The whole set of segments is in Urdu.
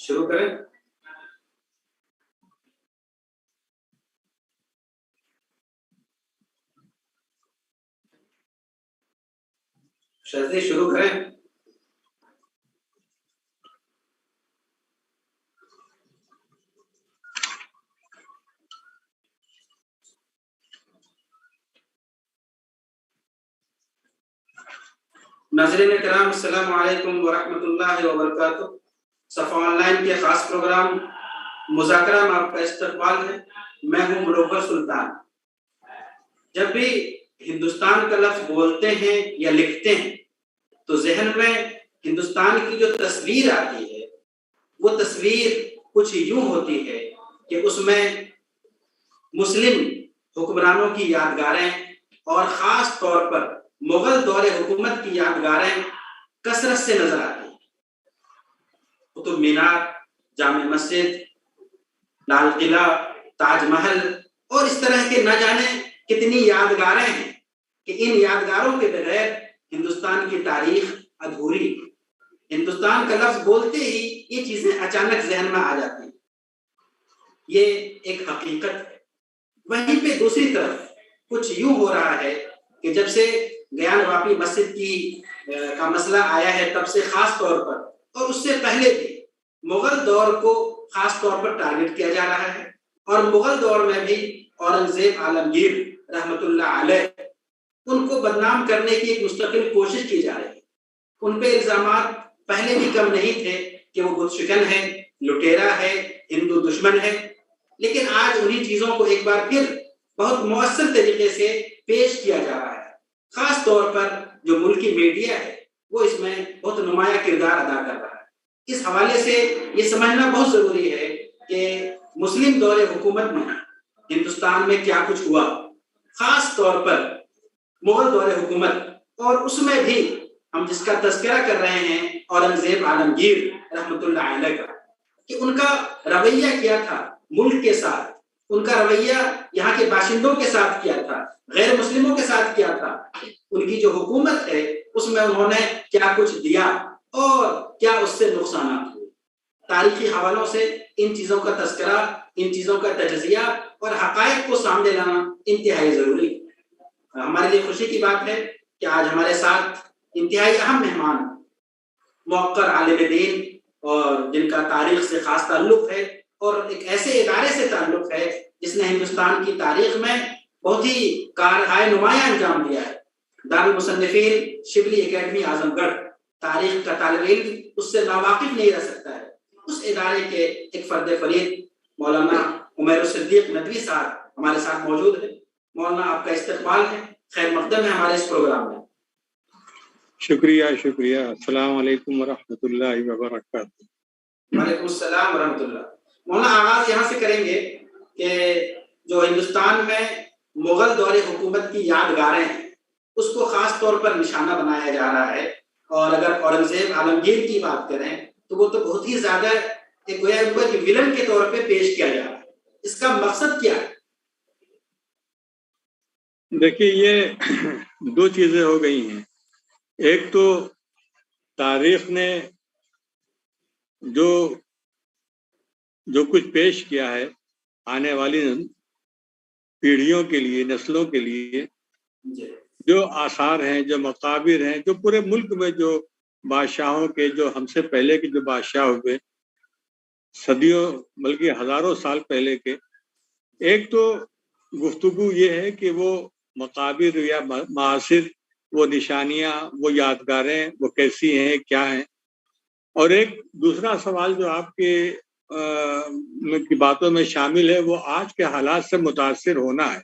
شروع کریں. شاذی شروع کریں. ناظرین کرام السلام علیکم ورحمۃ اللہ وبرکاتہ. صفا آن لائن کے خاص پروگرام مذاکرہ میں آپ کا استقبال ہے. میں ہوں منور سلطان. جب بھی ہندوستان کا لفظ بولتے ہیں یا لکھتے ہیں تو ذہن میں ہندوستان کی جو تصویر آتی ہے وہ تصویر کچھ یوں ہوتی ہے کہ اس میں مسلم حکمرانوں کی یادگاریں اور خاص طور پر مغل دور حکومت کی یادگاریں کثرت سے نظر آتی ہیں. قطب مینار، جامع مسجد، لال قلعہ، تاج محل اور اس طرح کے نہ جانے کتنی یادگاریں ہیں کہ ان یادگاروں کے بغیر ہندوستان کی تاریخ ادھوری. ہندوستان کا لفظ بولتے ہی یہ چیزیں اچانک ذہن میں آ جاتی ہیں. یہ ایک حقیقت ہے. وہیں پہ دوسری طرف کچھ یوں ہو رہا ہے کہ جب سے گیان واپی مسجد کا مسئلہ آیا ہے تب سے خاص طور پر اور اس سے پہلے بھی مغل دور کو خاص طور پر ٹارگٹ کیا جا رہا ہے. اور مغل دور میں بھی اورنگزیب عالمگیر رحمۃ اللہ علیہ ان کو بدنام کرنے کی ایک مستقل کوشش کی جا رہی ہے. ان پہ الزامات پہلے بھی کم نہیں تھے کہ وہ بت شکن ہے، لٹیرا ہے، ہندو دشمن ہے. لیکن آج انہی چیزوں کو ایک بار پھر بہت مؤثر طریقے سے پیش کیا جا رہا ہے. خاص طور پر جو ملکی میڈیا ہے وہ اس میں بہت نمایاں کردار ادا کر رہا ہے. اس حوالے سے یہ سمجھنا بہت ضروری ہے کہ مسلم دور حکومت میں ہندوستان میں کیا کچھ ہوا، خاص طور پر مغل دور حکومت، اور اس میں بھی ہم جس کا تذکرہ کر رہے ہیں اورنگزیب عالمگیر رحمۃ اللہ علیہ کا، کہ ان کا رویہ کیا تھا ملک کے ساتھ. ان کا رویہ یہاں کے باشندوں کے ساتھ کیا تھا، غیر مسلموں کے ساتھ کیا تھا. ان کی جو حکومت ہے اس میں انہوں نے کیا کچھ دیا اور کیا اس سے نقصانات ہوئے. تاریخی حوالوں سے ان چیزوں کا تذکرہ، ان چیزوں کا تجزیہ اور حقائق کو سامنے لانا انتہائی ضروری ہے. ہمارے لیے خوشی کی بات ہے کہ آج ہمارے ساتھ انتہائی اہم مہمان، موقر عالم دین اور جن کا تاریخ سے خاص تعلق ہے اور ایک ایسے ادارے سے تعلق ہے جس نے ہندوستان کی تاریخ میں بہت ہی کارہائے نمایاں انجام دیا ہے. دارالمصنفین شبلی اکیڈمی اعظم گڑھ. تاریخ کا طالب علم اس سے ناواقف نہیں رہ سکتا ہے. اس ادارے کے ایک فرد فرید مولانا عمیر الصدیق ندوی صاحب ہمارے ساتھ موجود ہیں. مولانا آپ کا استقبال ہے، خیر مقدم ہے ہمارے اس پروگرام میں. شکریہ. السلام علیکم ورحمۃ اللہ وبرکاتہ. وعلیکم السلام ورحمۃ اللہ. مولانا آغاز یہاں سے کریں گے کہ جو ہندوستان میں مغل دور حکومت کی یادگاریں ہیں اس کو خاص طور پر نشانہ بنایا جا رہا ہے. اور اگر اورنگزیب عالمگیر کی بات کریں تو وہ تو بہت ہی زیادہ ایک ولن کے طور پہ پیش کیا جا رہا ہے. اس کا مقصد کیا ہے؟ دیکھیے یہ دو چیزیں ہو گئی ہیں. ایک تو تاریخ نے جو کچھ پیش کیا ہے آنے والی پیڑھیوں کے لیے، نسلوں کے لیے، جو آثار ہیں، جو مقابر ہیں، جو پورے ملک میں جو بادشاہوں کے، جو ہم سے پہلے کے جو بادشاہ ہوئے صدیوں بلکہ ہزاروں سال پہلے کے، ایک تو گفتگو یہ ہے کہ وہ مقابر یا معاصر وہ نشانیاں، وہ یادگاریں وہ کیسی ہیں، کیا ہیں. اور ایک دوسرا سوال جو آپ کی باتوں میں شامل ہے وہ آج کے حالات سے متاثر ہونا ہے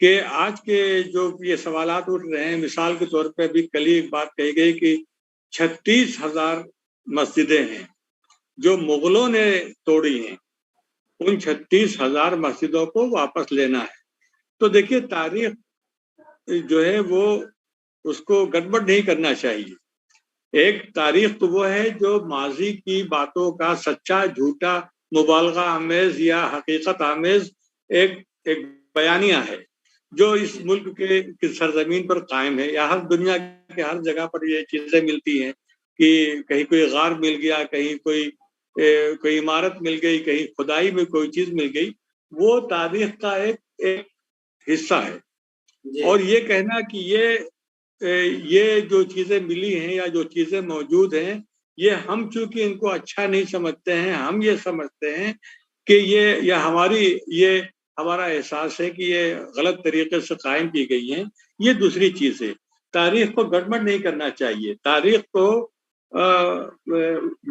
کہ آج کے جو یہ سوالات اٹھ رہے ہیں. مثال کے طور پہ ابھی کل ہی ایک بات کہی گئی کہ 36,000 مسجدیں ہیں جو مغلوں نے توڑی ہیں. ان 36,000 مسجدوں کو واپس لینا ہے. تو دیکھیے تاریخ جو ہے وہ اس کو گڑبڑ نہیں کرنا چاہیے. ایک تاریخ تو وہ ہے جو ماضی کی باتوں کا سچا جھوٹا مبالغہ آمیز یا حقیقت آمیز ایک بیانیہ ہے جو اس ملک کے سرزمین پر قائم ہے، یا ہر دنیا کے ہر جگہ پر یہ چیزیں ملتی ہیں کہ کہیں کوئی غار مل گیا، کہیں کوئی کوئی عمارت مل گئی، کہیں کھدائی میں کوئی چیز مل گئی، وہ تاریخ کا ایک حصہ ہے. اور یہ کہنا کہ یہ جو چیزیں ملی ہیں یا جو چیزیں موجود ہیں، یہ ہم چونکہ ان کو اچھا نہیں سمجھتے ہیں، ہم یہ سمجھتے ہیں کہ یہ ہمارا احساس ہے کہ یہ غلط طریقے سے قائم کی گئی ہیں، یہ دوسری چیز ہے. تاریخ کو گڑبڑ نہیں کرنا چاہیے. تاریخ کو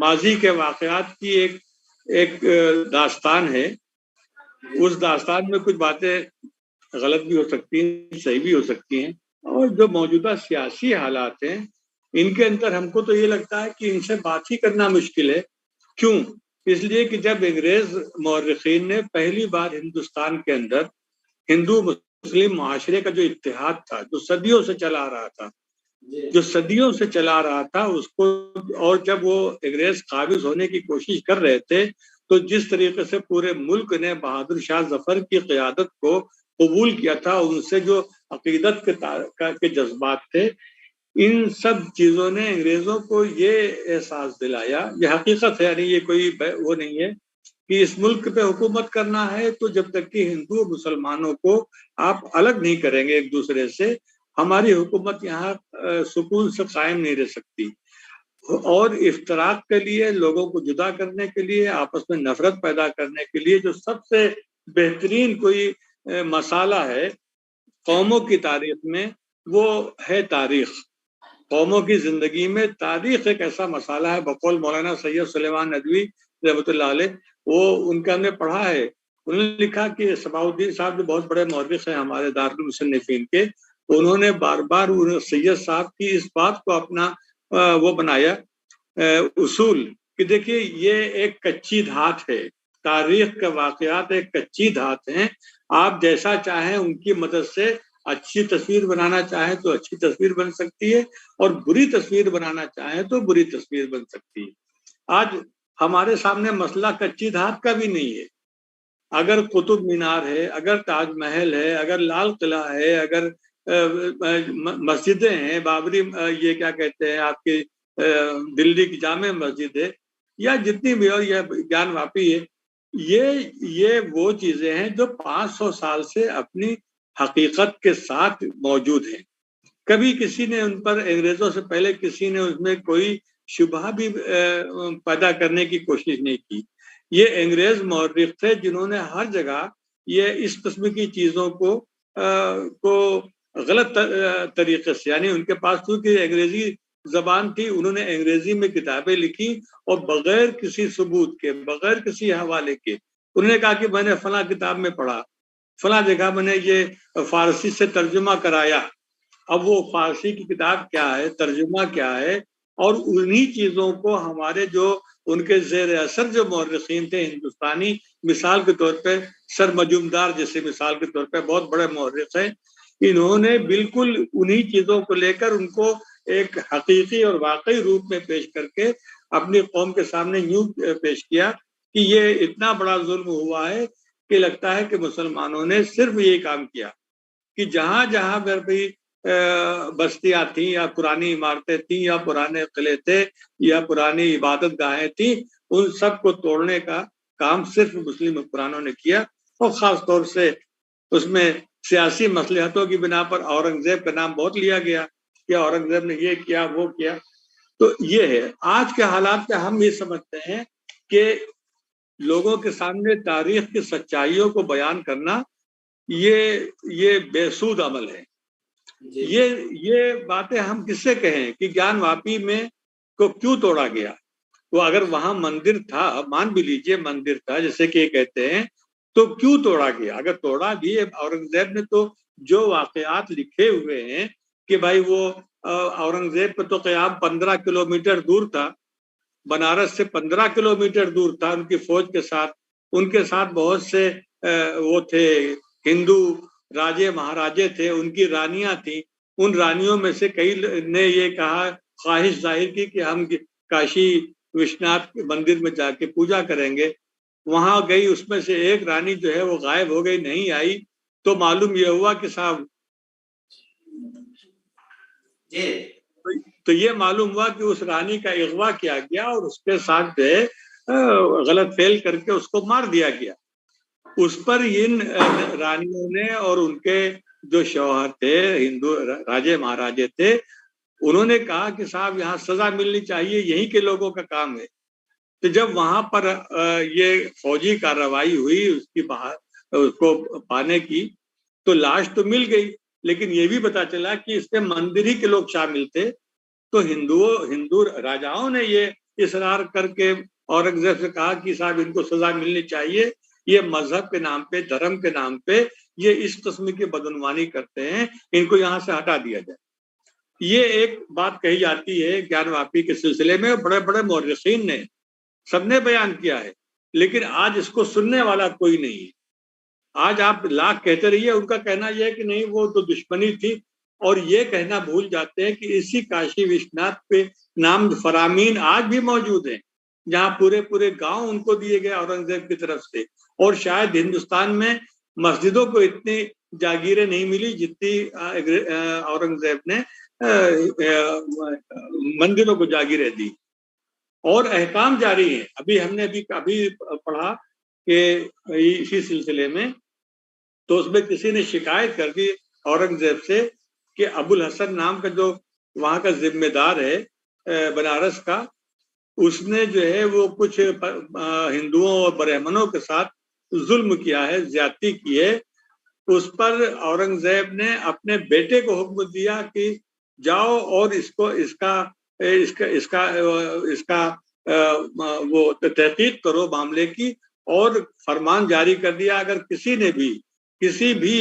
ماضی کے واقعات کی ایک داستان ہے. اس داستان میں کچھ باتیں غلط بھی ہو سکتی ہیں، صحیح بھی ہو سکتی ہیں، اور جو موجودہ سیاسی حالات ہیں ان کے اندر ہم کو تو یہ لگتا ہے کہ ان سے بات ہی کرنا مشکل ہے. کیوں؟ اس لیے کہ جب انگریز مورخین نے پہلی بار ہندوستان کے اندر ہندو مسلم معاشرے کا جو اتحاد تھا، جو صدیوں سے چلا رہا تھا اس کو، اور جب وہ انگریز قابض ہونے کی کوشش کر رہے تھے، تو جس طریقے سے پورے ملک نے بہادر شاہ ظفر کی قیادت کو قبول کیا تھا، ان سے جو عقیدت کے جذبات تھے، ان سب چیزوں نے انگریزوں کو یہ احساس دلایا. یہ حقیقت ہے، یعنی یہ کوئی وہ نہیں ہے کہ اس ملک پہ حکومت کرنا ہے تو جب تک کہ ہندو مسلمانوں کو آپ الگ نہیں کریں گے ایک دوسرے سے، ہماری حکومت یہاں سکون سے قائم نہیں رہ سکتی. اور افتراق کے لیے، لوگوں کو جدا کرنے کے لیے، آپس میں نفرت پیدا کرنے کے لیے جو سب سے بہترین کوئی مسالہ ہے قوموں کی تاریخ میں، وہ ہے تاریخ. قوموں کی زندگی میں تاریخ ایک ایسا مسئلہ ہے. بقول مولانا سید سلیمان ندوی رحمۃ اللہ علیہ، وہ ان کا ہم نے پڑھا ہے، انہوں نے لکھا کہ صباح الدین صاحب جو بہت بڑے مورخ ہیں ہمارے دارالمصنفین کے، انہوں نے بار بار سید صاحب کی اس بات کو اپنا وہ بنایا اصول کہ دیکھیے یہ ایک کچی دھات ہے. تاریخ کے واقعات ایک کچی دھات ہیں. آپ جیسا چاہیں ان کی مدد سے اچھی تصویر بنانا چاہیں تو اچھی تصویر بن سکتی ہے، اور بری تصویر بنانا چاہیں تو بری تصویر بن سکتی ہے. آج ہمارے سامنے مسئلہ کچی دھات کا بھی نہیں ہے. اگر قطب مینار ہے، اگر تاج محل ہے، اگر لال قلعہ ہے، اگر مسجدیں ہیں، بابری، یہ کیا کہتے ہیں آپ کی دلی کی جامع مسجد ہے، یا جتنی بھی، اور یہ گیان واپی ہے، یہ وہ چیزیں ہیں جو 500 سال سے اپنی حقیقت کے ساتھ موجود ہیں. کبھی کسی نے ان پر، انگریزوں سے پہلے کسی نے اس میں کوئی شبہ بھی پیدا کرنے کی کوشش نہیں کی. یہ انگریز مورخ تھے جنہوں نے ہر جگہ یہ اس قسم کی چیزوں کو غلط طریقے سے، یعنی ان کے پاس کیونکہ انگریزی زبان تھی، انہوں نے انگریزی میں کتابیں لکھی، اور بغیر کسی ثبوت کے، بغیر کسی حوالے کے، انہوں نے کہا کہ میں نے فلاں کتاب میں پڑھا، فلاں جگہ میں نے یہ فارسی سے ترجمہ کرایا. اب وہ فارسی کی کتاب کیا ہے، ترجمہ کیا ہے، اور انہی چیزوں کو ہمارے جو ان کے زیر اثر جو مورخین تھے ہندوستانی، مثال کے طور پہ سر مجومدار جیسے مثال کے طور پہ بہت بڑے مورخ ہیں، انہوں نے بالکل انہی چیزوں کو لے کر ان کو ایک حقیقی اور واقعی روپ میں پیش کر کے اپنی قوم کے سامنے یوں پیش کیا کہ یہ اتنا بڑا ظلم ہوا ہے کہ لگتا ہے کہ مسلمانوں نے صرف یہ کام کیا کہ جہاں جہاں پر بھی بستیاں تھیں، یا پرانی عمارتیں تھیں، یا پرانے قلعے تھے، یا پرانی عبادت گاہیں تھیں، ان سب کو توڑنے کا کام صرف مسلم حکمرانوں نے کیا. اور خاص طور سے اس میں سیاسی مصلحتوں کی بنا پر اورنگزیب کا نام بہت لیا گیا کہ اورنگزیب نے یہ کیا، وہ کیا. تو یہ ہے آج کے حالات میں ہم یہ سمجھتے ہیں کہ لوگوں کے سامنے تاریخ کی سچائیوں کو بیان کرنا یہ بے سود عمل ہے. یہ باتیں ہم کس سے کہیں کہ گیان واپی میں کو کیوں توڑا گیا؟ تو اگر وہاں مندر تھا، مان بھی لیجئے مندر تھا جیسے کہ یہ کہتے ہیں، تو کیوں توڑا گیا؟ اگر توڑا بھی اورنگزیب نے تو جو واقعات لکھے ہوئے ہیں کہ بھائی وہ اورنگزیب پہ تو قیام 15 کلومیٹر دور تھا، بنارس سے 15 کلومیٹر دور تھا ان کی فوج کے ساتھ. ان کے ساتھ بہت سے وہ تھے ہندو راجے مہاراجے تھے، ان کی رانیاں تھیں. ان رانیوں میں سے کئی نے یہ کہا، خواہش ظاہر کی کہ ہم کاشی وشناتھ مندر میں جا کے پوجا کریں گے. وہاں گئی، اس میں سے ایک رانی جو ہے وہ غائب ہو گئی، نہیں آئی. تو معلوم یہ ہوا کہ صاحب تو یہ معلوم ہوا کہ اس رانی کا اغوا کیا گیا، اور اس کے ساتھ جو ہے غلط فعل کر کے اس کو مار دیا گیا. اس پر ان رانیوں نے اور ان کے جو شوہر تھے ہندو راجے مہاراجے تھے انہوں نے کہا کہ صاحب یہاں سزا ملنی چاہیے, یہیں کے لوگوں کا کام ہے. تو جب وہاں پر یہ فوجی کارروائی ہوئی اس کو پانے کی تو لاش تو مل گئی, لیکن یہ بھی پتا چلا کہ اس میں مندر ہی کے لوگ شامل تھے. تو ہندو راجاؤں نے یہ اصرار کر کے اورنگزیب سے کہا کہ صاحب ان کو سزا ملنی چاہیے, یہ مذہب کے نام پہ دھرم کے نام پہ یہ اس قسم کی بدعنوانی کرتے ہیں, ان کو یہاں سے ہٹا دیا جائے. یہ ایک بات کہی جاتی ہے گیان واپی کے سلسلے میں, بڑے بڑے مورخین نے سب نے بیان کیا ہے, لیکن آج اس کو سننے والا کوئی نہیں ہے. آج آپ لاکھ کہتے رہیے, ان کا کہنا یہ ہے کہ نہیں وہ تو دشمنی تھی, اور یہ کہنا بھول جاتے ہیں کہ اسی کاشی وشناتھ پہ نام فرامین آج بھی موجود ہیں جہاں پورے گاؤں ان کو دیے گئے اورنگزیب کی طرف سے. اور شاید ہندوستان میں مسجدوں کو اتنی جاگیریں نہیں ملی جتنی اورنگزیب نے مندروں کو جاگیریں دی, اور احکام جاری ہیں. ابھی ہم نے ابھی پڑھا کہ اسی سلسلے میں تو اس میں کسی نے شکایت کر دی اورنگزیب سے کہ ابو الحسن نام کا جو وہاں کا ذمہ دار ہے بنارس کا, اس نے جو ہے وہ کچھ ہندوؤں اور برہمنوں کے ساتھ ظلم کیا ہے, زیادتی کی ہے. اس پر اورنگزیب نے اپنے بیٹے کو حکم دیا کہ جاؤ اور اس کا وہ تحقیق کرو معاملے کی, اور فرمان جاری کر دیا اگر کسی بھی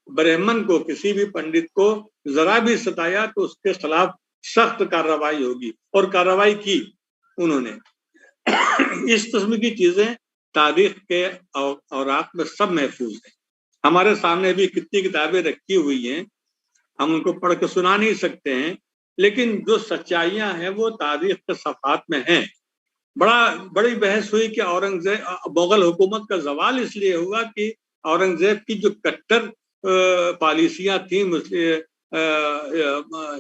برہمن کو, کسی بھی پنڈت کو ذرا بھی ستایا تو اس کے خلاف سخت کارروائی ہوگی, اور کارروائی کی انہوں نے. اس قسم کی چیزیں تاریخ کے اوراق میں سب محفوظ ہیں. ہمارے سامنے بھی کتنی کتابیں رکھی ہوئی ہیں, ہم ان کو پڑھ کے سنا نہیں سکتے ہیں, لیکن جو سچائیاں ہیں وہ تاریخ کے صفحات میں ہیں. بڑی بحث ہوئی کہ اورنگزیب مغل حکومت کا زوال اس لیے ہوا کہ اورنگزیب کی جو کٹر پالیسیاں تھیں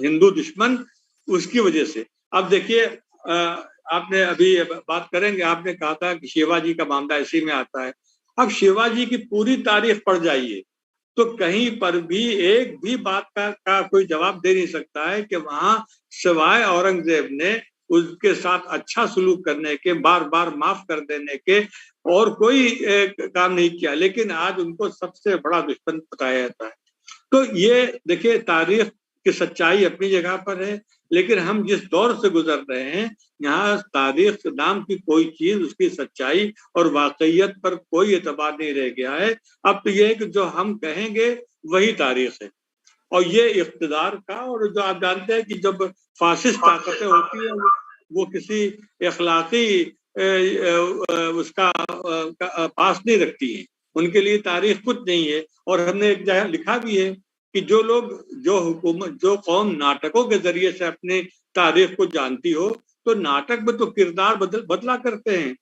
ہندو دشمن, اس کی وجہ سے. اب دیکھیے آپ نے ابھی بات کریں گے, آپ نے کہا تھا کہ شیوا جی کا معاملہ اسی میں آتا ہے. اب شیوا جی کی پوری تاریخ پڑھ جائیے تو کہیں پر بھی ایک بھی بات کا کوئی جواب دے نہیں سکتا ہے کہ وہاں سوائے اورنگزیب نے اس کے ساتھ اچھا سلوک کرنے کے, بار بار معاف کر دینے کے اور کوئی کام نہیں کیا, لیکن آج ان کو سب سے بڑا دشمن بتایا جاتا ہے. تو یہ دیکھیے تاریخ کی سچائی اپنی جگہ پر ہے, لیکن ہم جس دور سے گزر رہے ہیں یہاں تاریخ نام کی کوئی چیز, اس کی سچائی اور واقعیت پر کوئی اعتبار نہیں رہ گیا ہے. اب تو یہ ہے کہ جو ہم کہیں گے وہی تاریخ ہے, اور یہ اقتدار کا, اور جو آپ جانتے ہیں کہ جب فاسسٹ طاقتیں ہوتی ہیں وہ کسی اخلاقی اس کا پاس نہیں رکھتی ہیں, ان کے لیے تاریخ کچھ نہیں ہے. اور ہم نے ایک جگہ لکھا بھی ہے کہ جو قوم ناٹکوں کے ذریعے سے اپنے تاریخ کو جانتی ہو تو ناٹک میں تو کردار بدلا کرتے ہیں,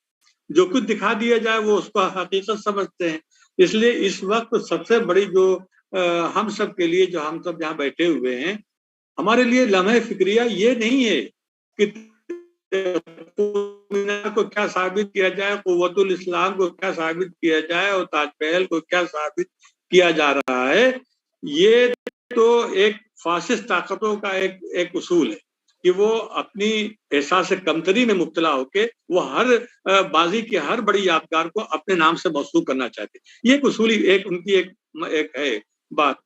جو کچھ دکھا دیا جائے وہ اس کو حقیقت سمجھتے ہیں. اس لیے اس وقت سب سے بڑی جو ہم سب کے لیے, جو ہم سب یہاں بیٹھے ہوئے ہیں, ہمارے لیے لمحہ فکریہ یہ نہیں ہے کہ کو کیا ثابت کیا جائے, قوت الاسلام کو کیا ثابت کیا جائے, اور تاج محل کو کیا ثابت کیا جا رہا ہے. یہ تو ایک فاسسٹ طاقتوں کا ایک اصول ہے کہ وہ اپنی احساس کمتری میں مبتلا ہو کے وہ ہر بازی کی ہر بڑی یادگار کو اپنے نام سے موصول کرنا چاہتے. یہ ایک اصولی ان کی ایک ہے بات.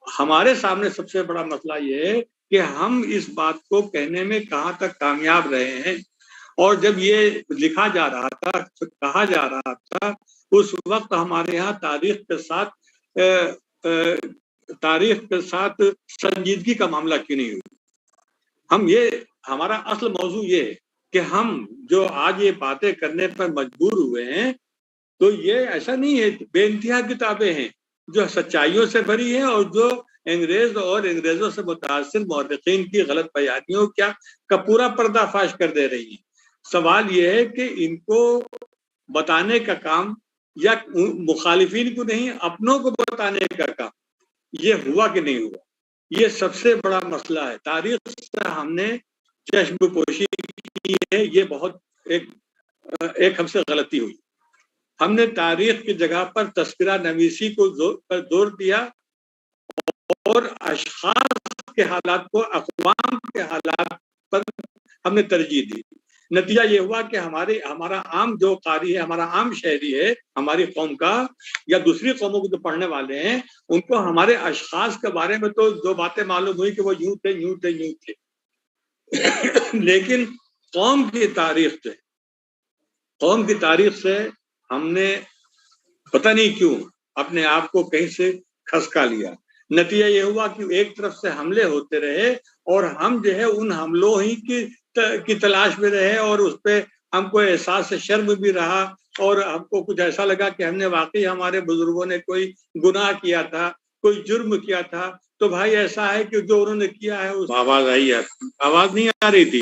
ہمارے سامنے سب سے بڑا مسئلہ یہ ہے کہ ہم اس بات کو کہنے میں کہاں تک کامیاب رہے ہیں. اور جب یہ لکھا جا رہا تھا, کہا جا رہا تھا, اس وقت ہمارے یہاں تاریخ کے ساتھ سنجیدگی کا معاملہ کیوں نہیں ہوئی. ہمارا اصل موضوع یہ ہے کہ ہم جو آج یہ باتیں کرنے پر مجبور ہوئے ہیں تو یہ ایسا نہیں ہے, بے انتہا کتابیں ہیں جو سچائیوں سے بھری ہیں اور جو انگریز اور انگریزوں سے متاثر مورخین کی غلط بیانیوں کا پورا پردہ فاش کر دے رہی ہیں. سوال یہ ہے کہ ان کو بتانے کا کام, یا مخالفین کو نہیں اپنوں کو بتانے کا کام, یہ ہوا کہ نہیں ہوا, یہ سب سے بڑا مسئلہ ہے. تاریخ سے ہم نے چشم پوشی کی ہے, یہ بہت ایک ایک ہم سے غلطی ہوئی. ہم نے تاریخ کی جگہ پر تذکرہ نویسی کو زور دیا اور اشخاص کے حالات کو اقوام کے حالات پر ہم نے ترجیح دی. نتیجہ یہ ہوا کہ ہمارا عام جو قاری ہے، ہمارا عام شہری ہے ہماری قوم کا یا دوسری قوموں کے جو پڑھنے والے ہیں، ان کو ہمارے اشخاص کے بارے میں تو جو باتیں معلوم ہوئی کہ وہ یوں تھے لیکن قوم کی تاریخ سے ہم نے پتہ نہیں کیوں اپنے آپ کو کہیں سے کھسکا لیا. نتیجہ یہ ہوا کہ ایک طرف سے حملے ہوتے رہے اور ہم جو ہے ان حملوں ہی کی تلاش میں رہے، اور اس پہ ہم کو احساس شرم بھی رہا، اور ہم کو کچھ ایسا لگا کہ ہم نے واقعی ہمارے بزرگوں نے کوئی گناہ کیا تھا، کوئی جرم کیا تھا. تو بھائی ایسا ہے کہ جو انہوں نے کیا ہے اس آواز آئی ہے، آواز نہیں آ رہی تھی.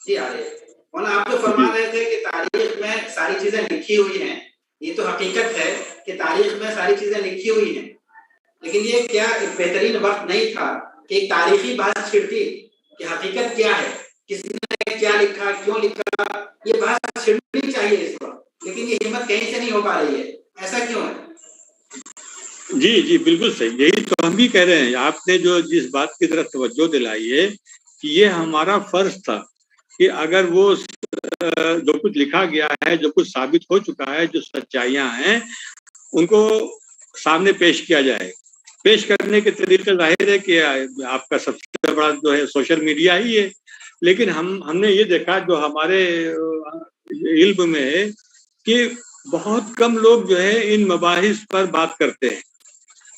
جی آ رہی ہے. مولانا آپ جو فرما رہے تھے کہ تاریخ میں ساری چیزیں لکھی ہوئی ہیں، یہ تو حقیقت ہے کہ تاریخ میں ساری چیزیں لکھی ہوئی ہیں، لیکن یہ کیا ایک بہترین وقت نہیں تھا کہ ایک تاریخی بات چھڑتی کہ حقیقت کیا ہے، کس نے کیا لکھا، کیوں لکھا، یہ بات چھڑنی چاہیے اس وقت، لیکن یہ ہمت کہیں سے نہیں ہو پا رہی ہے. ایسا کیوں ہے؟ جی بالکل صحیح، یہی تو ہم بھی کہہ رہے ہیں. آپ نے جو جس بات کی طرف توجہ دلائی ہے کہ یہ ہمارا فرض تھا کہ اگر وہ جو کچھ لکھا گیا ہے، جو کچھ ثابت ہو چکا ہے، جو سچائیاں ہیں، ان کو سامنے پیش کیا جائے. پیش کرنے کے طریقے ظاہر ہے کہ آپ کا سب سے بڑا جو ہے سوشل میڈیا ہی ہے، لیکن ہم نے یہ دیکھا جو ہمارے علم میں ہے کہ بہت کم لوگ جو ہے ان مباحث پر بات کرتے ہیں.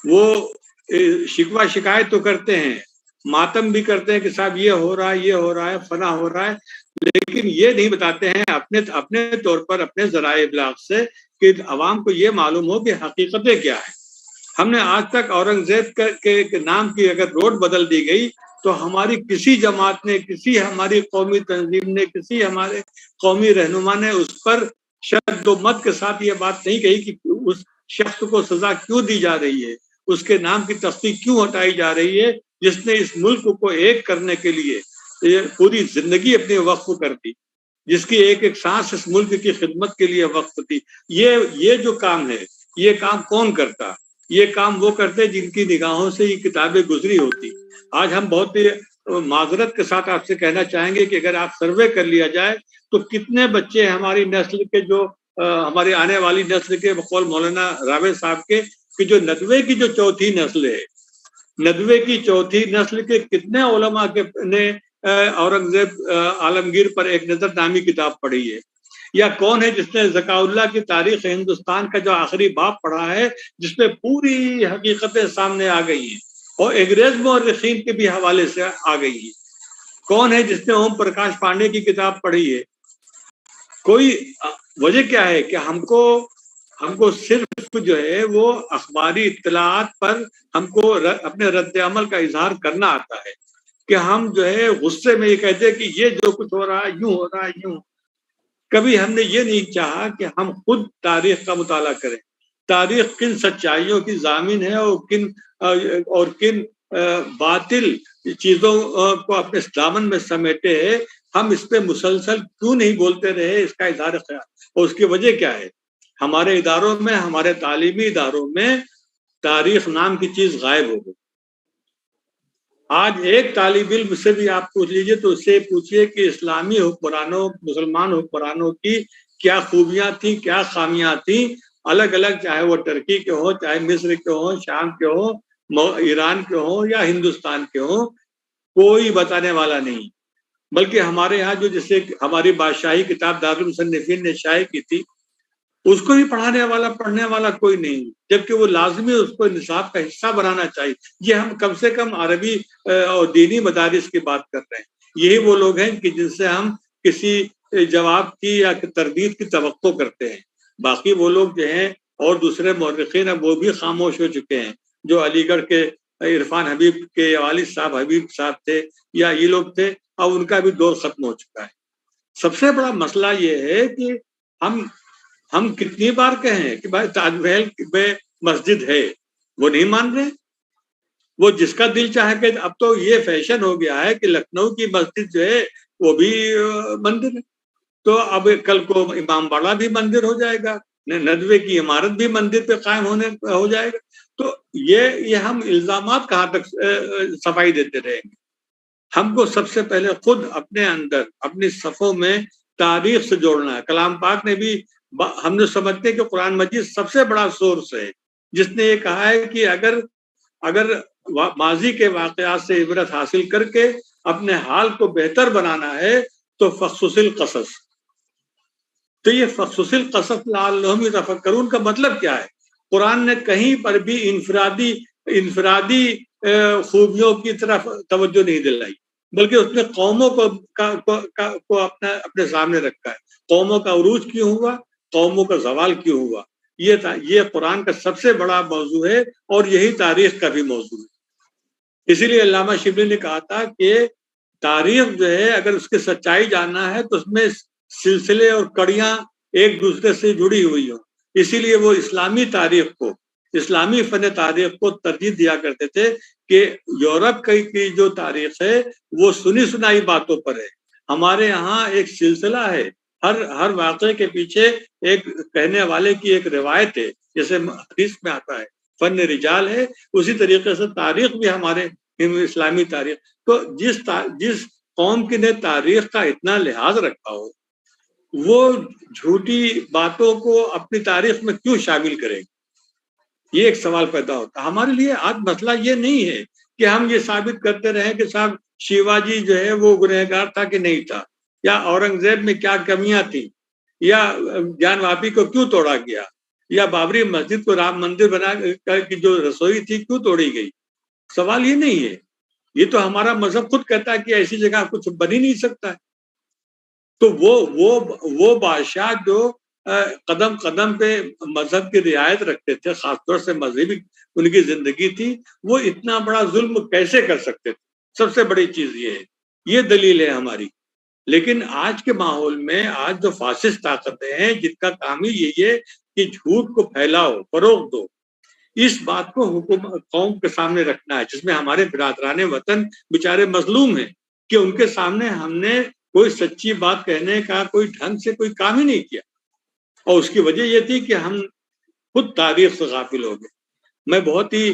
وہ شکوہ شکایت تو کرتے ہیں، ماتم بھی کرتے ہیں کہ صاحب یہ ہو رہا ہے فنا ہو رہا ہے، لیکن یہ نہیں بتاتے ہیں اپنے طور پر اپنے ذرائع ابلاغ سے کہ عوام کو یہ معلوم ہو کہ حقیقتیں کیا ہے. ہم نے آج تک اورنگزیب کے نام کی اگر روڈ بدل دی گئی تو ہماری کسی جماعت نے، کسی ہماری قومی تنظیم نے، کسی ہمارے قومی رہنما نے اس پر شد و مت کے ساتھ یہ بات نہیں کہی کہ اس شخص کو سزا کیوں دی جا رہی ہے، اس کے نام کی تصدیق کیوں ہٹائی جا رہی ہے، جس نے اس ملک کو ایک کرنے کے لیے پوری زندگی اپنے وقف کر دی، جس کی ایک سانس اس ملک کی خدمت کے لیے وقف تھی. یہ جو کام ہے، یہ کام کون کرتا؟ یہ کام وہ کرتے جن کی نگاہوں سے یہ کتابیں گزری ہوتی. آج ہم بہت معذرت کے ساتھ آپ سے کہنا چاہیں گے کہ اگر آپ سروے کر لیا جائے تو کتنے بچے ہماری نسل کے، جو ہماری آنے والی نسل کے، بقول مولانا راوے صاحب کے، کہ جو ندوے کی جو چوتھی نسل ہے، ندوے کی چوتھی نسل کے کتنے علماء نے اورنگزیب عالمگیر پر ایک نظر نامی کتاب پڑھی ہے؟ یا کون ہے جس نے ذکا اللہ کی تاریخ ہندوستان کا جو آخری باب پڑھا ہے، جس میں پوری حقیقتیں سامنے آ گئی ہیں اور انگریز مورخین کے بھی حوالے سے آ گئی ہیں؟ کون ہے جس نے اوم پرکاش پانڈے کی کتاب پڑھی ہے؟ کوئی وجہ کیا ہے کہ ہم کو صرف جو ہے وہ اخباری اطلاعات پر ہم کو اپنے رد عمل کا اظہار کرنا آتا ہے، کہ ہم جو ہے غصے میں یہ کہتے ہیں کہ یہ جو کچھ ہو رہا ہے یوں ہو رہا ہے یوں. کبھی ہم نے یہ نہیں چاہا کہ ہم خود تاریخ کا مطالعہ کریں، تاریخ کن سچائیوں کی ضامن ہے اور کن باطل چیزوں کو اپنے دامن میں سمیٹے ہے. ہم اس پہ مسلسل کیوں نہیں بولتے رہے، اس کا اظہار خیال، اور اس کی وجہ کیا ہے؟ ہمارے اداروں میں، ہمارے تعلیمی اداروں میں تاریخ نام کی چیز غائب ہو گئی. آج ایک طالب علم سے بھی آپ پوچھ لیجئے تو اس سے پوچھئے کہ اسلامی حکمرانوں، مسلمان حکمرانوں کی کیا خوبیاں تھیں، کیا خامیاں تھیں، الگ الگ، چاہے وہ ترکی کے ہوں، چاہے مصر کے ہوں، شام کے ہوں، ایران کے ہوں یا ہندوستان کے ہوں، کوئی بتانے والا نہیں. بلکہ ہمارے ہاں جو جسے ہماری بادشاہی کتاب دارالمصنفین نے شائع کی تھی، اس کو بھی پڑھنے والا کوئی نہیں، جبکہ وہ لازمی اس کو نصاب کا حصہ بنانا چاہیے. یہ ہم کم سے کم عربی اور دینی مدارس کی بات کر رہے ہیں. یہی وہ لوگ ہیں کہ جن سے ہم کسی جواب کی یا تردید کی توقع کرتے ہیں. باقی وہ لوگ جو ہیں اور دوسرے مورخین اب وہ بھی خاموش ہو چکے ہیں. جو علی گڑھ کے عرفان حبیب کے والد صاحب حبیب صاحب تھے یا یہ لوگ تھے، اب ان کا بھی دور ختم ہو چکا ہے. سب سے بڑا مسئلہ یہ ہے کہ ہم کتنی بار کہیں کہ بھائی تاج محل میں مسجد ہے، وہ نہیں مان رہے. وہ جس کا دل چاہے کہ اب تو یہ فیشن ہو گیا ہے کہ لکھنؤ کی مسجد جو ہے وہ بھی مندر ہے. تو اب کل کو امام باڑہ بھی مندر ہو جائے گا، ندوے کی عمارت بھی مندر پہ قائم ہو جائے گا. تو یہ ہم الزامات کہاں تک صفائی دیتے رہیں گے؟ ہم کو سب سے پہلے خود اپنے اندر اپنی صفوں میں تاریخ سے جوڑنا ہے. کلام پاک نے بھی، ہم نے سمجھتے ہیں کہ قرآن مجید سب سے بڑا سورس ہے جس نے یہ کہا ہے کہ اگر ماضی کے واقعات سے عبرت حاصل کر کے اپنے حال کو بہتر بنانا ہے تو فقصص القصص. تو یہ فقصص القصص لعلہم یتفکرون کا مطلب کیا ہے؟ قرآن نے کہیں پر بھی انفرادی خوبیوں کی طرف توجہ نہیں دلائی، بلکہ اس نے قوموں کو اپنے سامنے رکھا ہے. قوموں کا عروج کیوں ہوا، قوموں کا زوال کیوں ہوا، یہ قرآن کا سب سے بڑا موضوع ہے اور یہی تاریخ کا بھی موضوع ہے. اسی لیے علامہ شبلی نے کہا تھا کہ تاریخ جو ہے اگر اس کی سچائی جاننا ہے تو اس میں سلسلے اور کڑیاں ایک دوسرے سے جڑی ہوئی ہوں. اسی لیے وہ اسلامی فن تاریخ کو ترجیح دیا کرتے تھے کہ یورپ کی جو تاریخ ہے وہ سنی سنائی باتوں پر ہے. ہمارے یہاں ایک سلسلہ ہے، ہر واقعے کے پیچھے ایک کہنے والے کی ایک روایت ہے، جیسے حدیث میں آتا ہے فن رجال ہے، اسی طریقے سے تاریخ بھی ہمارے اسلامی تاریخ. تو جس قوم کی نے تاریخ کا اتنا لحاظ رکھا ہو وہ جھوٹی باتوں کو اپنی تاریخ میں کیوں شامل کرے گی؟ یہ ایک سوال پیدا ہوتا ہے. ہمارے لیے آج مسئلہ یہ نہیں ہے کہ ہم یہ ثابت کرتے رہیں کہ صاحب شیواجی جو ہے وہ گنہگار تھا کہ نہیں تھا، یا اورنگزیب میں کیا کمیاں تھیں، یا جان واپی کو کیوں توڑا گیا، یا بابری مسجد کو رام مندر بنا کی جو رسوئی تھی کیوں توڑی گئی. سوال یہ نہیں ہے، یہ تو ہمارا مذہب خود کہتا ہے کہ ایسی جگہ کچھ بن ہی نہیں سکتا ہے. تو وہ بادشاہ جو قدم قدم پہ مذہب کی رعایت رکھتے تھے، خاص طور سے مذہبی ان کی زندگی تھی، وہ اتنا بڑا ظلم کیسے کر سکتے تھے؟ سب سے بڑی چیز یہ ہے، یہ دلیل ہے ہماری. لیکن آج کے ماحول میں آج جو فاسسٹ طاقتیں ہیں جن کا کام ہی یہی ہے کہ جھوٹ کو پھیلاؤ، فروغ دو، اس بات کو حکومت قوم کے سامنے رکھنا ہے، جس میں ہمارے برادران وطن بیچارے مظلوم ہیں کہ ان کے سامنے ہم نے کوئی سچی بات کہنے کا کوئی ڈھنگ سے کوئی کام ہی نہیں کیا. اور اس کی وجہ یہ تھی کہ ہم خود تاریخ سے غافل ہو گئے. میں بہت ہی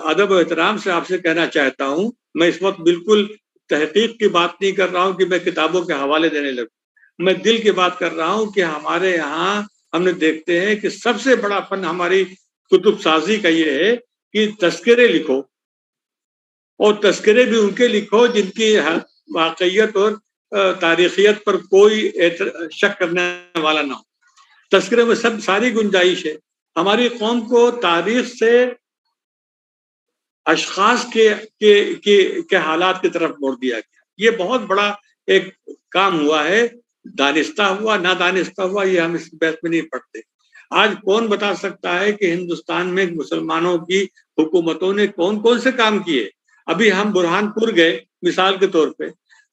ادب و احترام سے آپ سے کہنا چاہتا ہوں، میں اس وقت بالکل تحقیق کی بات نہیں کر رہا ہوں کہ میں کتابوں کے حوالے دینے لگوں، میں دل کی بات کر رہا ہوں کہ ہمارے یہاں ہم نے دیکھتے ہیں کہ سب سے بڑا فن ہماری کتب سازی کا یہ ہے کہ تذکرے لکھو، اور تذکرے بھی ان کے لکھو جن کی واقعیت اور تاریخیت پر کوئی شک کرنے والا نہ ہو. تذکرے میں ساری گنجائش ہے. ہماری قوم کو تاریخ سے اشخاص کے حالات کی طرف موڑ دیا گیا. یہ بہت بڑا ایک کام ہوا ہے، دانستہ ہوا نادانستہ ہوا یہ ہم اس بحث میں نہیں پڑھتے. آج کون بتا سکتا ہے کہ ہندوستان میں مسلمانوں کی حکومتوں نے کون کون سے کام کیے؟ ابھی ہم برہان پور گئے مثال کے طور پہ،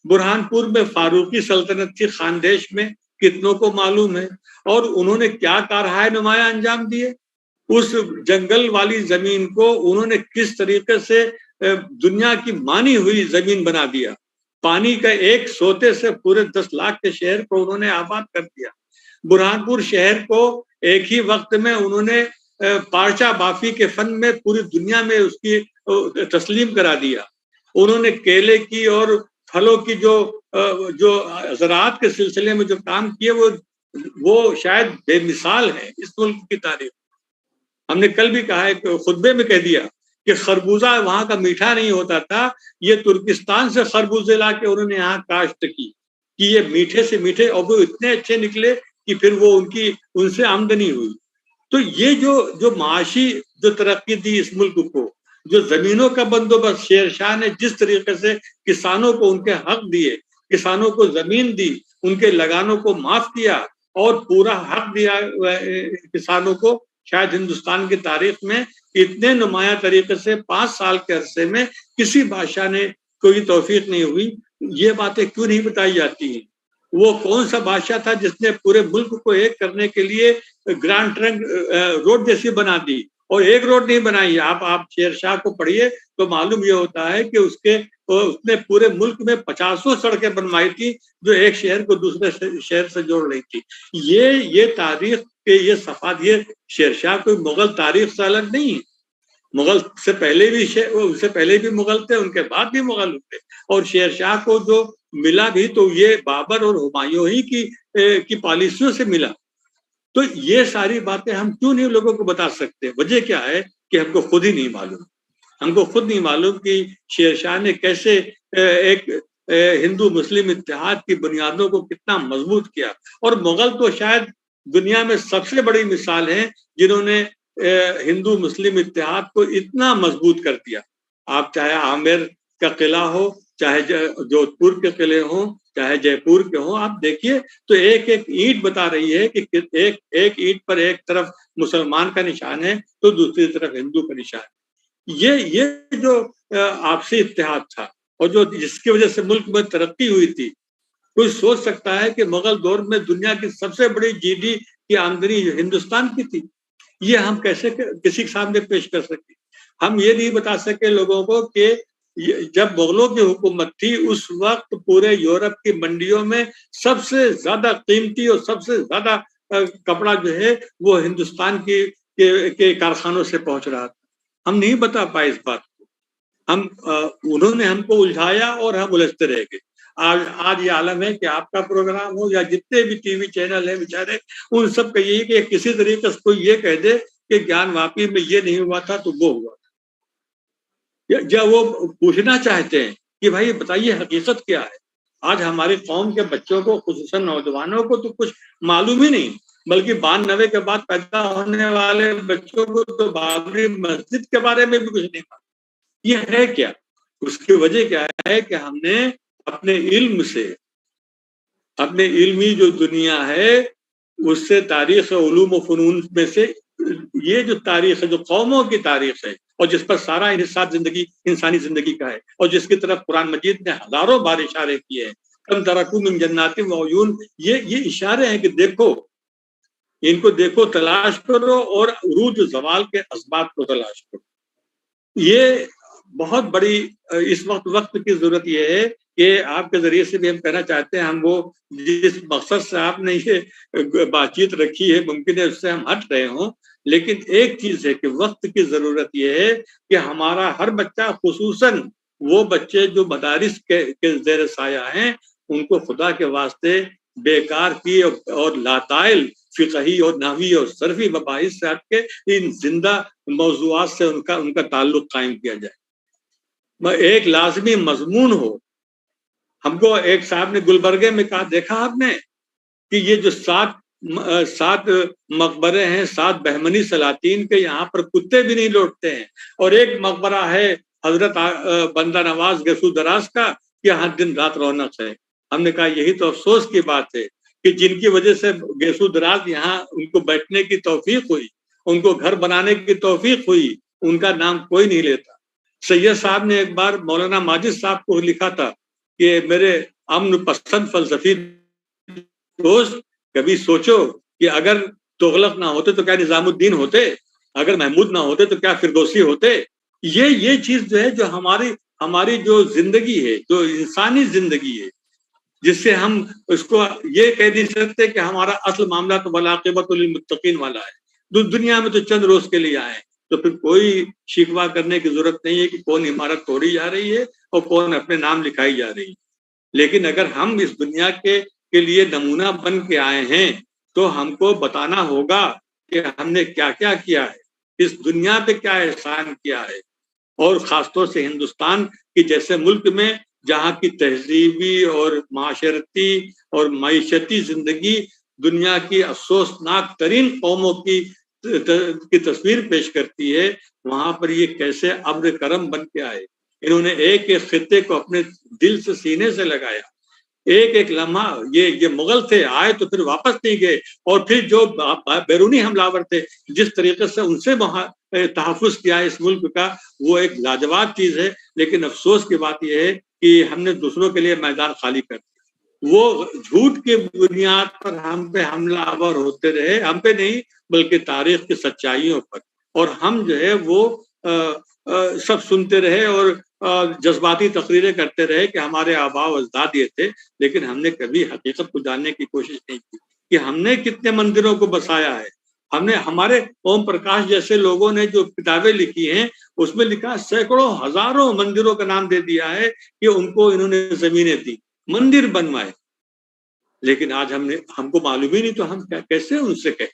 برہان پور میں فاروقی سلطنت تھی خاندیش میں، کتنوں کو معلوم ہے، اور انہوں نے کیا کارہائے نمایاں انجام دیے. اس جنگل والی زمین کو انہوں نے کس طریقے سے دنیا کی مانی ہوئی زمین بنا دیا. پانی کا ایک سوتے سے پورے 10 لاکھ کے شہر کو انہوں نے آباد کر دیا. برہان پور شہر کو ایک ہی وقت میں انہوں نے پارچہ بافی کے فن میں پوری دنیا میں اس کی تسلیم کرا دیا. انہوں نے کیلے کی اور پھلوں کی جو زراعت کے سلسلے میں جو کام کیے وہ شاید بے مثال ہے اس ملک کی تاریخ. ہم نے کل بھی کہا ہے کہ خطبے میں کہہ دیا کہ خربوزہ وہاں کا میٹھا نہیں ہوتا تھا، یہ ترکستان سے خربوزے لا کے انہوں نے یہاں کاشت کی کہ یہ میٹھے سے میٹھے، اور وہ اتنے اچھے نکلے کہ پھر وہ ان سے آمدنی ہوئی. تو یہ جو معاشی جو ترقی دی اس ملک کو، جو زمینوں کا بندوبست شیر شاہ نے جس طریقے سے کسانوں کو ان کے حق دیے، کسانوں کو زمین دی، ان کے لگانوں کو معاف کیا اور پورا حق دیا کسانوں کو، شاید ہندوستان کی تاریخ میں اتنے نمایاں طریقے سے 5 سال کے عرصے میں کسی بادشاہ نے کوئی توفیق نہیں ہوئی. یہ باتیں کیوں نہیں بتائی جاتی ہیں؟ وہ کون سا بادشاہ تھا جس نے پورے ملک کو ایک کرنے کے لیے گرانڈ ٹرنک روڈ جیسی بنا دی، اور ایک روڈ نہیں بنائی. آپ شیر شاہ کو پڑھیے تو معلوم یہ ہوتا ہے کہ اس کے اس نے پورے ملک میں 50 سڑکیں بنوائی تھی جو ایک شہر کو دوسرے شہر سے جوڑ رہی تھی. یہ تاریخ کے یہ صفحات، یہ شیر شاہ کوئی مغل تاریخ سے الگ نہیں ہے. مغل سے پہلے بھی مغل تھے، ان کے بعد بھی مغل ہوتے، اور شیر شاہ کو جو ملا بھی تو یہ بابر اور ہمایوں ہی کی پالیسیوں سے ملا. تو یہ ساری باتیں ہم کیوں نہیں لوگوں کو بتا سکتے؟ وجہ کیا ہے کہ ہم کو خود ہی نہیں معلوم. ہم کو خود نہیں معلوم کہ شیر شاہ نے کیسے ایک ہندو مسلم اتحاد کی بنیادوں کو کتنا مضبوط کیا. اور مغل تو شاید دنیا میں سب سے بڑی مثال ہیں جنہوں نے ہندو مسلم اتحاد کو اتنا مضبوط کر دیا. آپ چاہے عامر کا قلعہ ہو، چاہے جودھپور کے قلعے ہوں، چاہے جے پور کے ہوں، آپ دیکھیے تو ایک ایک اینٹ بتا رہی ہے کہ ایک اینٹ پر ایک طرف مسلمان کا نشان ہے تو دوسری طرف ہندو کا نشان. یہ جو آپسی اتحاد تھا اور جس کی وجہ سے ملک میں ترقی ہوئی تھی. کوئی سوچ سکتا ہے کہ مغل دور میں دنیا کی سب سے بڑی جی ڈی کی آمدنی ہندوستان کی تھی؟ یہ ہم کیسے کسی کے سامنے پیش کر سکتے؟ ہم یہ نہیں بتا سکے لوگوں کو کہ جب مغلوں کی حکومت تھی اس وقت پورے یورپ کی منڈیوں میں سب سے زیادہ قیمتی اور سب سے زیادہ کپڑا جو ہے وہ ہندوستان کے کارخانوں سے پہنچ رہا تھا. ہم نہیں بتا پائے اس بات کو. انہوں نے ہم کو الجھایا اور ہم الجھتے رہ گئے. آج یہ عالم ہے کہ آپ کا پروگرام ہو یا جتنے بھی ٹی وی چینل ہیں بیچارے، ان سب کا یہی کہ کسی طریقے سے کوئی یہ کہہ دے کہ گیان واپی میں یہ نہیں ہوا تھا تو وہ ہوا تھا. جب وہ پوچھنا چاہتے ہیں کہ بھائی بتائیے حقیقت کیا ہے. آج ہماری قوم کے بچوں کو، خصوصاً نوجوانوں کو تو کچھ معلوم ہی نہیں، بلکہ 92 کے بعد پیدا ہونے والے بچوں کو تو بابری مسجد کے بارے میں بھی کچھ نہیں معلوم. یہ ہے کیا؟ اس کی وجہ کیا ہے کہ ہم نے اپنے علم سے، اپنے علمی جو دنیا ہے اس سے، تاریخ علوم و فنون میں سے یہ جو تاریخ ہے، جو قوموں کی تاریخ ہے اور جس پر سارا انسانی زندگی کا ہے، اور جس کی طرف قرآن مجید نے ہزاروں بار اشارے کیے ہیں، کم ترکوا من جنات و عیون، یہ اشارے ہیں کہ دیکھو، ان کو دیکھو، تلاش کرو اور عروج و زوال کے اسباب کو تلاش کرو. یہ بہت بڑی اس وقت کی ضرورت یہ ہے کہ آپ کے ذریعے سے بھی ہم کہنا چاہتے ہیں، ہم وہ جس مقصد سے آپ نے یہ بات چیت رکھی ہے ممکن ہے اس سے ہم ہٹ رہے ہوں، لیکن ایک چیز ہے کہ وقت کی ضرورت یہ ہے کہ ہمارا ہر بچہ، خصوصاً وہ بچے جو مدارس کے زیر سایہ ہیں، ان کو خدا کے واسطے بیکار کی اور لاتائل فقہی اور نحوی اور صرفی مباحث سے ہٹ کے ان زندہ موضوعات سے ان کا تعلق قائم کیا جائے. ایک لازمی مضمون ہو. ہم کو ایک صاحب نے گلبرگے میں کہا، دیکھا آپ نے کہ یہ جو 7 مقبرے ہیں 7 بہمنی سلاطین کے، یہاں پر کتے بھی نہیں لوٹتے ہیں، اور ایک مقبرہ ہے حضرت بندہ نواز گیسو دراز کا، یہاں دن رات رونق ہے. ہم نے کہا یہی تو افسوس کی بات ہے کہ جن کی وجہ سے گیسو دراز یہاں ان کو بیٹھنے کی توفیق ہوئی، ان کو گھر بنانے کی توفیق ہوئی، ان کا نام کوئی نہیں لیتا. سید صاحب نے ایک بار مولانا ماجد صاحب کو لکھا تھا کہ میرے امن پسند فلسفی دوست، کبھی سوچو کہ اگر تغلق نہ ہوتے تو کیا نظام الدین ہوتے، اگر محمود نہ ہوتے تو کیا فردوسی ہوتے. یہ چیز جو ہے، جو ہماری جو زندگی ہے، جو انسانی زندگی ہے، جس سے ہم اس کو یہ کہہ نہیں سکتے کہ ہمارا اصل معاملہ تو والعاقبۃ للمتقین والا ہے. دنیا میں تو چند روز کے لیے آئے، تو پھر کوئی شکوہ کرنے کی ضرورت نہیں ہے کہ کون عمارت توڑی جا رہی ہے اور کون اپنے نام لکھائی جا رہی ہے. لیکن اگر ہم اس دنیا کے لیے نمونہ بن کے آئے ہیں تو ہم کو بتانا ہوگا کہ ہم نے کیا کیا کیا ہے، اس دنیا پہ کیا احسان کیا ہے. اور خاص طور سے ہندوستان کی جیسے ملک میں، جہاں کی تہذیبی اور معاشرتی اور معیشتی زندگی دنیا کی افسوسناک ترین قوموں کی تصویر پیش کرتی ہے، وہاں پر یہ کیسے ابر کرم بن کے آئے. انہوں نے ایک ایک خطے کو اپنے دل سے سینے سے لگایا. ایک ایک لمحہ یہ مغل تھے، آئے تو پھر واپس نہیں گئے، اور پھر جو بیرونی حملہ آور تھے جس طریقے سے ان سے تحفظ کیا اس ملک کا، وہ ایک لاجواب چیز ہے. لیکن افسوس کی بات یہ ہے کہ ہم نے دوسروں کے لیے میدان خالی کر دیا. وہ جھوٹ کی بنیاد پر ہم پہ حملہ آور ہوتے رہے، ہم پہ نہیں بلکہ تاریخ کی سچائیوں پر، اور ہم جو ہے وہ سب سنتے رہے اور جذباتی تقریریں کرتے رہے کہ ہمارے آباء و اجداد یہ تھے، لیکن ہم نے کبھی حقیقت کو جاننے کی کوشش نہیں کی کہ ہم نے کتنے مندروں کو بسایا ہے. ہم نے ہمارے اوم پرکاش جیسے لوگوں نے جو کتابیں لکھی ہیں اس میں لکھا سینکڑوں ہزاروں مندروں کا نام دے دیا ہے کہ ان کو انہوں نے زمینیں دی، مندر بنوائے. لیکن آج ہم کو معلوم ہی نہیں تو ہم کیسے ان سے کہیں،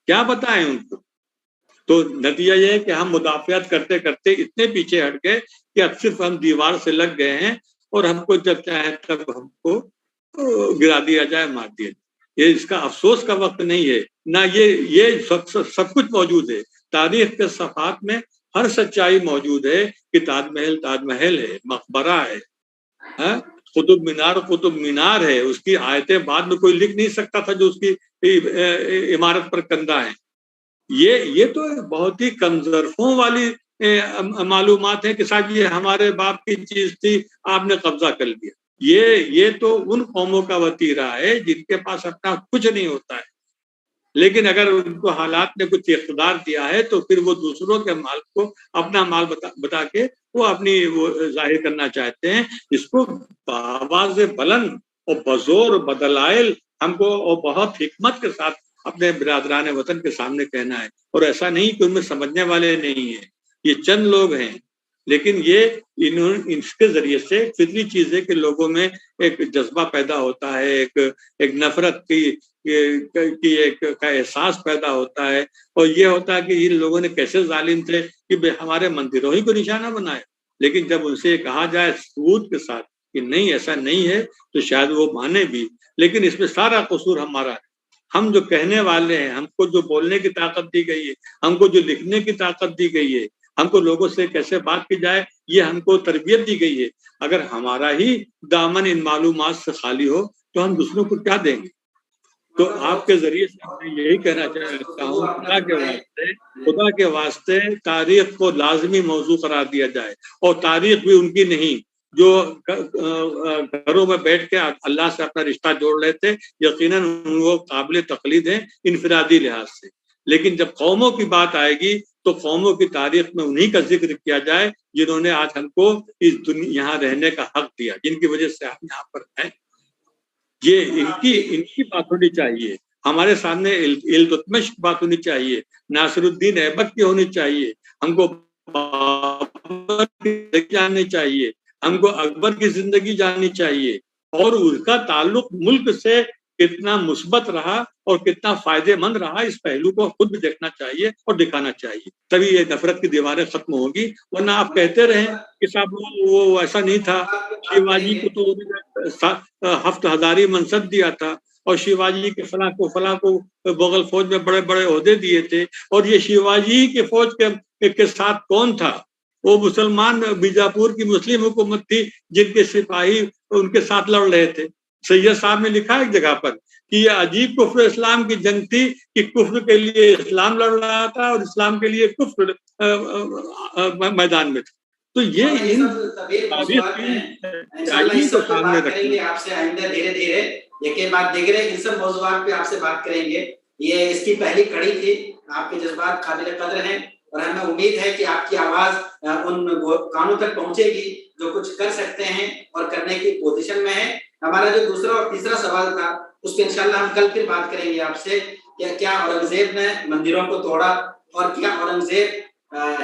کیا بتائیں ان کو. تو نتیجہ یہ ہے کہ ہم مدافعت کرتے کرتے اتنے پیچھے ہٹ گئے کہ اب صرف ہم دیوار سے لگ گئے ہیں اور ہم کو جب چاہے تب ہم کو گرا دیا جائے، مار دیا جائے. یہ اس کا افسوس کا وقت نہیں ہے، نہ یہ سب کچھ موجود ہے تاریخ کے صفحات میں، ہر سچائی موجود ہے کہ تاج محل ہے، مقبرہ ہے، قطب مینار ہے. اس کی آیتیں بعد میں کوئی لکھ نہیں سکتا تھا جو اس کی عمارت پر کندہ ہے. یہ تو بہت ہی کم ظرفوں والی معلومات ہیں کہ صاحب یہ ہمارے باپ کی چیز تھی، آپ نے قبضہ کر لیا. یہ تو ان قوموں کا وتیرہ ہے جن کے پاس اپنا کچھ نہیں ہوتا ہے، لیکن اگر ان کو حالات نے کچھ اقتدار دیا ہے تو پھر وہ دوسروں کے مال کو اپنا مال بتا کے وہ اپنی وہ ظاہر کرنا چاہتے ہیں. اس کو بآواز بلند اور بزور بدلائل ہم کو اور بہت حکمت کے ساتھ اپنے برادران وطن کے سامنے کہنا ہے. اور ایسا نہیں کہ ان میں سمجھنے والے نہیں ہیں، یہ چند لوگ ہیں، لیکن یہ اس کے ذریعے سے فطری چیز ہے کہ لوگوں میں ایک جذبہ پیدا ہوتا ہے، ایک نفرت کا احساس پیدا ہوتا ہے. اور یہ ہوتا ہے کہ ان لوگوں نے کیسے ظالم تھے کہ ہمارے مندروں ہی کو نشانہ بنائے. لیکن جب ان سے کہا جائے ثبوت کے ساتھ کہ نہیں ایسا نہیں ہے تو شاید وہ مانے بھی. لیکن اس میں سارا قصور ہمارا ہے. ہم جو کہنے والے ہیں، ہم کو جو بولنے کی طاقت دی گئی ہے، ہم کو جو لکھنے کی طاقت دی گئی ہے، ہم کو لوگوں سے کیسے بات کی جائے یہ ہم کو تربیت دی گئی ہے. اگر ہمارا ہی دامن ان معلومات سے خالی ہو تو ہم دوسروں کو کیا دیں گے؟ تو آپ کے ذریعے سے میں یہی کہنا چاہتا ہوں، خدا کے واسطے تاریخ کو لازمی موضوع قرار دیا جائے. اور تاریخ بھی ان کی نہیں جو گھروں میں بیٹھ کے اللہ سے اپنا رشتہ جوڑ لیتے، یقیناً وہ قابل تقلید ہیں انفرادی لحاظ سے. لیکن جب قوموں کی بات آئے گی تو قوموں کی تاریخ میں انہی کا ذکر کیا جائے جنہوں نے آج ہم کو اس یہاں رہنے کا حق دیا، جن کی وجہ سے ہم یہاں پر ہیں. یہ ان کی بات ہونی چاہیے. ہمارے سامنے التمش کی بات ہونی چاہیے، ناصر الدین ایبک کی ہونی چاہیے، ہم کو جاننی چاہیے، ہم کو اکبر کی زندگی جاننی چاہیے، اور اس کا تعلق ملک سے کتنا مثبت رہا اور کتنا فائدے مند رہا، اس پہلو کو خود بھی دیکھنا چاہیے اور دکھانا چاہیے. تبھی یہ نفرت کی دیواریں ختم ہوگی. ورنہ آپ کہتے رہیں کہ صاحب وہ ایسا نہیں تھا، شیواجی کو تو 7000 منصب دیا تھا، اور شیواجی کے فلاں کو مغل فوج میں بڑے بڑے عہدے دیے تھے. اور یہ شیواجی کے فوج کے ساتھ کون تھا؟ وہ مسلمان بیجاپور کی مسلم حکومت تھی جن کے سپاہی ان کے ساتھ لڑ رہے تھے. سید صاحب نے لکھا ایک جگہ پر کہ یہ عجیب کفر اسلام کی جنگ تھی کہ کفر کے لیے اسلام لڑ رہا تھا اور اسلام کے لیے کفر میدان میں تھا. تو یہ ان تاریخ کی کو سامنے رکھیں گے. آپ سے آئندہ دھیرے دھیرے ایک ایک بات دیکھ رہے ہیں، ان سب موضوعات پہ آپ سے بات کریں گے. یہ اس کی پہلی کڑی تھی. آپ کے جذبات قابل قدر ہیں اور ہمیں امید ہے کہ آپ کی آواز ان کانوں تک پہنچے گی جو کچھ کر سکتے ہیں اور کرنے کی پوزیشن میں ہے. ہمارا جو دوسرا اور تیسرا سوال تھا اس پہ انشاءاللہ ہم کل پھر بات کریں گے آپ سے کہ کیا اورنگزیب نے مندروں کو توڑا اور کیا اورنگزیب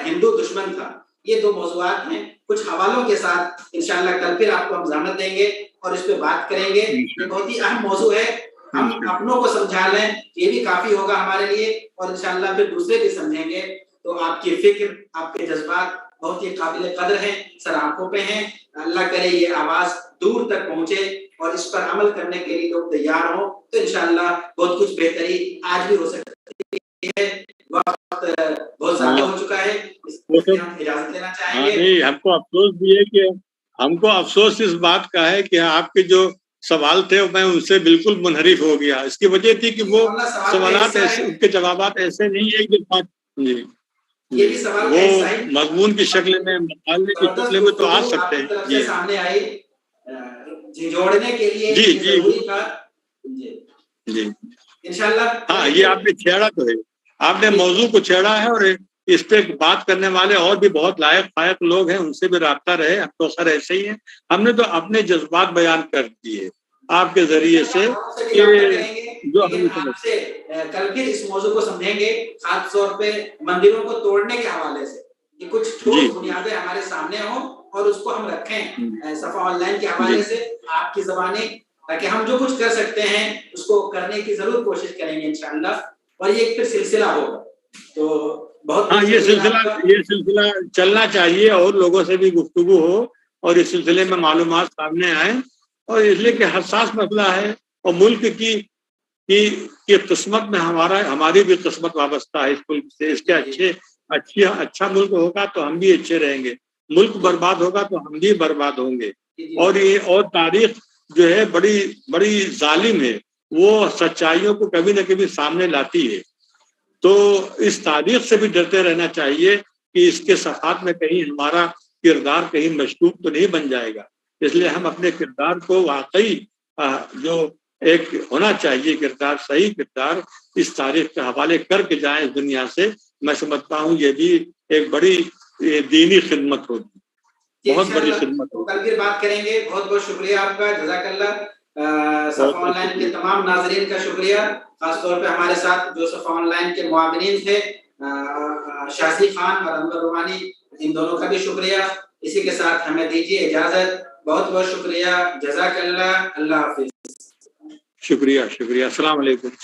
ہندو دشمن تھا. یہ دو موضوعات ہیں. کچھ حوالوں کے ساتھ انشاءاللہ کل پھر آپ کو ہم ضمانت دیں گے اور اس پہ بات کریں گے. یہ بہت ہی اہم موضوع ہے. ہم اپنوں کو سمجھا لیں یہ بھی کافی ہوگا ہمارے لیے، اور انشاءاللہ پھر دوسرے بھی سمجھیں گے. تو آپ کی فکر، آپ کے جذبات بہت ہی قابل قدر ہیں، سر آنکھوں پہ ہیں. اللہ کرے یہ آواز دور تک پہنچے اور اس پر عمل کرنے کے لیے لوگ تیار ہوں تو انشاءاللہ بہت کچھ بہتری آج بھی ہو سکتی ہے. وقت بہت زیادہ ہو چکا ہے، اس لیے ہم اجازت لینا چاہیں گے. نہیں، ہم کو افسوس بھی ہے کہ ہم کو افسوس اس بات کا ہے کہ آپ کے جو سوال تھے میں ان سے بالکل منحرف ہو گیا. اس کی وجہ تھی کہ وہ سوالات ایسے، ان کے جوابات ایسے نہیں ہے کہ وہ مضمون کی شکل میں، مقالے کی شکل میں تو آ سکتے ہیں. جی سامنے آئی جوڑنے کے لیے ضروری تھا. جی انشاءاللہ ہاں، یہ آپ نے چھیڑا تو ہے، آپ نے موضوع کو چھیڑا ہے اور اس پہ بات کرنے والے اور بھی بہت لائق فائق لوگ ہیں، ان سے بھی رابطہ رہے. ہم تو خیر ایسے ہی ہیں، ہم نے تو اپنے جذبات بیان کر دیے آپ کے ذریعے سے کہ جو ہم آپ سے کل پھر اس موضوع کو سمجھیں گے، خاص طور پہ مندروں کو توڑنے کے حوالے سے، کہ کچھ ٹھوس بنیادیں ہمارے سامنے ہوں اور اس کو ہم رکھیں صفحہ آن لائن کے حوالے سے آپ کی زبانیں، تاکہ ہم جو کچھ کر سکتے ہیں اس کو کرنے کی ضرور کوشش کریں گے انشاءاللہ. اور یہ ایک پھر سلسلہ ہوگا. تو بہت یہ سلسلہ چلنا چاہیے اور لوگوں سے بھی گفتگو ہو اور اس سلسلے میں معلومات سامنے آئیں. اور اس لیے کہ حساس مسئلہ ہے اور ملک کی قسمت میں ہماری بھی قسمت وابستہ ہے اس ملک سے. اس کے اچھا ملک ہوگا تو ہم بھی اچھے رہیں گے، ملک برباد ہوگا تو ہم بھی برباد ہوں گے. اور تاریخ جو ہے بڑی ظالم ہے، وہ سچائیوں کو کبھی نہ کبھی سامنے لاتی ہے. تو اس تاریخ سے بھی ڈرتے رہنا چاہیے کہ اس کے صفحات میں کہیں ہمارا کردار کہیں مشکوک تو نہیں بن جائے گا. اس لیے ہم اپنے کردار کو واقعی جو ایک ہونا چاہیے کردار، صحیح کردار، اس تاریخ کے حوالے کر کے جائیں اس دنیا سے. میں سمجھتا ہوں یہ بھی ایک بڑی دینی خدمت ہوگی، بہت بڑی خدمت ہوگی. کل پھر بات کریں گے. بہت بہت شکریہ آپ کا، جزاک اللہ. صفحہ آن لائن کے تمام ناظرین کا شکریہ، خاص طور پہ ہمارے ساتھ جو صفحہ آن لائن کے معاونین تھے، شاذی خان اور انور روحانی، ان دونوں کا بھی شکریہ. اسی کے ساتھ ہمیں دیجیے اجازت. بہت بہت شکریہ، جزاک اللہ. اللہ حافظ. شکریہ. السلام علیکم.